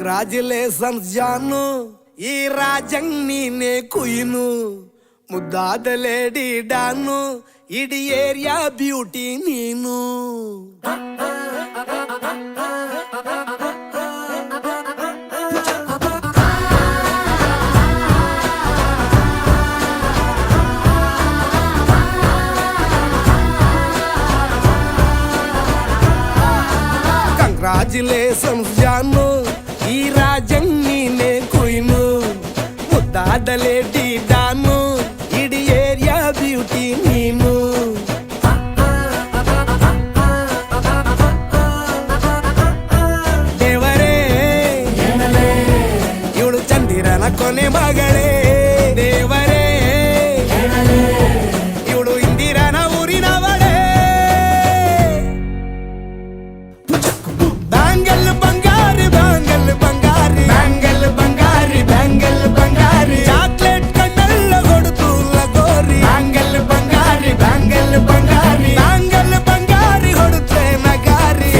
Congratulations ಜಾನು, ಈ ರಾಜಂಗ್ ನೀನೆ ಕುಯ್ನು, ಮುದ್ದಾದ ಲೇಡಿ ಡಾನು, ಇಡೀ ಏರಿಯಾ ಬ್ಯೂಟಿ ನೀನು. ಕಂಗ್ರಾಚುಲೇಷನ್ಸ್ ಜಾನು, ಈ ರಾಜಂಗ್ ನೀನೆ ಕುಯ್ನು, ಮುದ್ದಾದ ಲೇಡಿ ಡಾನು, ಇಡೀ ಏರಿಯಾ ಬ್ಯೂಟಿ ನೀನು. ದೇವರೇ ಇವಳು ಚಂದಿರನ ಕೊನೆ ಮಗಳೇ, ದೇವರೇ ಇವಳು ಇಂದಿರನ ಊರಿನವಳೇ. ಬ್ಯಾಂಗಲ್ ಬಂಗಾರಿ ಬ್ಯಾಂಗಲ್ ಬಂಗಾರಿ, ಬ್ಯಾಂಗಲ್ ಬಂಗಾರಿ ಬ್ಯಾಂಗಲ್ ಬಂಗಾರಿ, ಚಾಕ್ಲೇಟ್ ಕಣ್ಣೆಲ್ಲ ಕೊಡುತ್ತು ಲಗೋರಿ. ಬ್ಯಾಂಗಲ್ ಬಂಗಾರಿ ಬ್ಯಾಂಗಲ್ ಬಂಗಾರಿ, ಬ್ಯಾಂಗಲ್ ಬಂಗಾರಿ ಹೊಡುತ್ತೆ ನಗಾರಿ.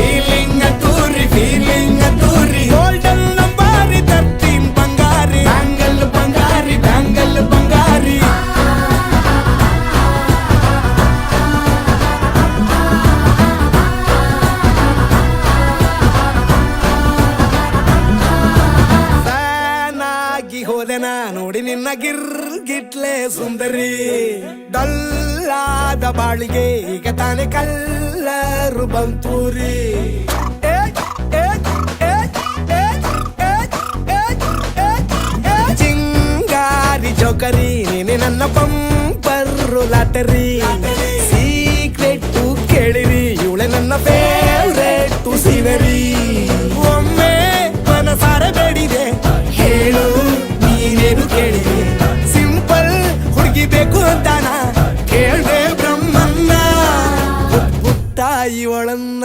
ಫೀಲಿಂಗ್ ತೂರಿ ಗೋಲ್ಡನ್ ನಂಬಾರಿ 13 ಬಂಗಾರಿ. ಬ್ಯಾಂಗಲ್ ಬಂಗಾರಿ ಬ್ಯಾಂಗಲ್ ಬಂಗಾರಿ. ಹೋದೆನಾ ನೋಡಿ ನಿನ್ನ ಗಿರ್ಗಿಟ್ಲೆ ಸುಂದರಿ, ಡಲ್ಲಾದ ಬಾಳಿಗೆ ಈಗ ತಾನೆ ಕಲ್ಲರು ಬಂತೂರಿ. ಚಿಂಗಾರಿ ಜೋಕರಿ ನೀನೆ ನನ್ನ ಬಂಪರು ಲಾಟರಿ, ಸೀಕ್ರೆಟ್ ಕೇಳಿರಿ ಇವಳೆ ನನ್ನ ಫೇವ್ರೇಟ್ ಸೀನರಿ. ಒಮ್ಮೆ ಮನಸಾರೆ ಬೇಡಿದೆ ಹೇಳು ನೀನೇನು ಕೇಳಿದೆ, ಸಿಂಪಲ್ ಹುಡುಗಿ ಬೇಕು ಅಂತಾನ ಕೇಳ್ದೆ ಬ್ರಹ್ಮನ್ನ, ಪುಟ್ಟ ಇವಳನ್ನ.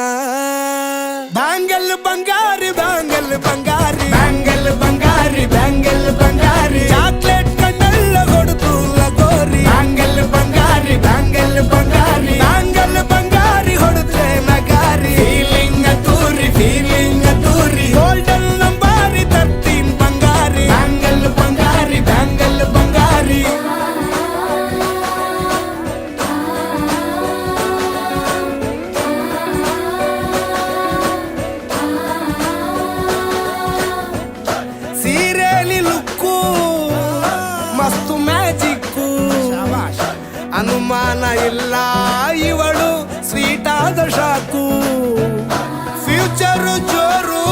ಬ್ಯಾಂಗಲ್ ಬಂಗಾರಿ ಬ್ಯಾಂಗಲ್ ಬಂಗಾರಿ, ಬ್ಯಾಂಗಲ್ ಬಂಗಾರಿ ಬ್ಯಾಂಗಲ್ ಬಂಗಾರಿ, ಚಾಕ್ಲೇಟ್ ಕಣ್ಣೆಲ್ಲ ಕೊಡುತ್ತು ಲಗೋರಿ. ಬ್ಯಾಂಗಲ್ ಬಂಗಾರಿ ಬ್ಯಾಂಗಲ್ ಬಂಗಾರಿ, ಬ್ಯಾಂಗಲ್ ಬಂಗಾರಿ ಹೊಡುತ್ತೆ ನಗಾರಿ. ಫೀಲಿಂಗ್ ತೂರಿ ಗೋಲ್ಡನ್ ನಂಬಾರಿ 13 ಬಂಗಾರಿ. ಬ್ಯಾಂಗಲ್ ಬಂಗಾರಿ ಬ್ಯಾಂಗಲ್ ಬಂಗಾರಿ. ಸೀರೆಲಿ ಲುಕ್ಕು ಮಸ್ತು ಮ್ಯಾಜಿಕ್ಕು, ಅನುಮಾನ ಇಲ್ಲ ಇವಳು ಸ್ವೀಟ್ ಆದ ಶಾಕು. ಫ್ಯೂಚರು ಜೋರು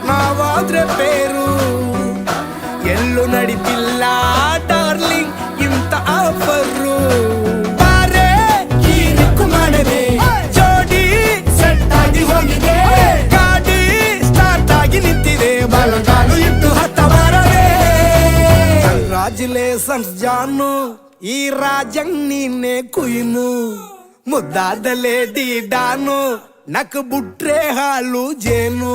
ನಾವಾದ್ರೆ ಬೇರು, ಎಲ್ಲೂ ನಡೀತಿಲ್ಲ ಡಾರ್ಲಿಂಗ್ ಇಂತ ಆಫರು. ಬಾರೆ ಈ ರಿಕ್ಕು ಮಾಡದೆ ಜೋಡಿ ಸೆಟ್ ಆಗಿ ಹೋಗಿದೆ, ಗಾಡಿ ಸ್ಟಾರ್ಟ್ ಆಗಿ ನಿಂತಿದೆ, ಬಲಗಾಲು ಇಟ್ಟು ಹತ್ತ ಬಾರದೆ. ಕಂಗ್ರಾಚುಲೇಷನ್ಸ್ ಜಾನು, ಈ ರಾಜಂಗ್ ನೀನೆ ಕುಯ್ನು, ಮುದ್ದಾದ ಲೇಡಿ ಡಾನು, ನಕ್ ಬುಟ್ರೆ ಹಾಲು ಜೇನು.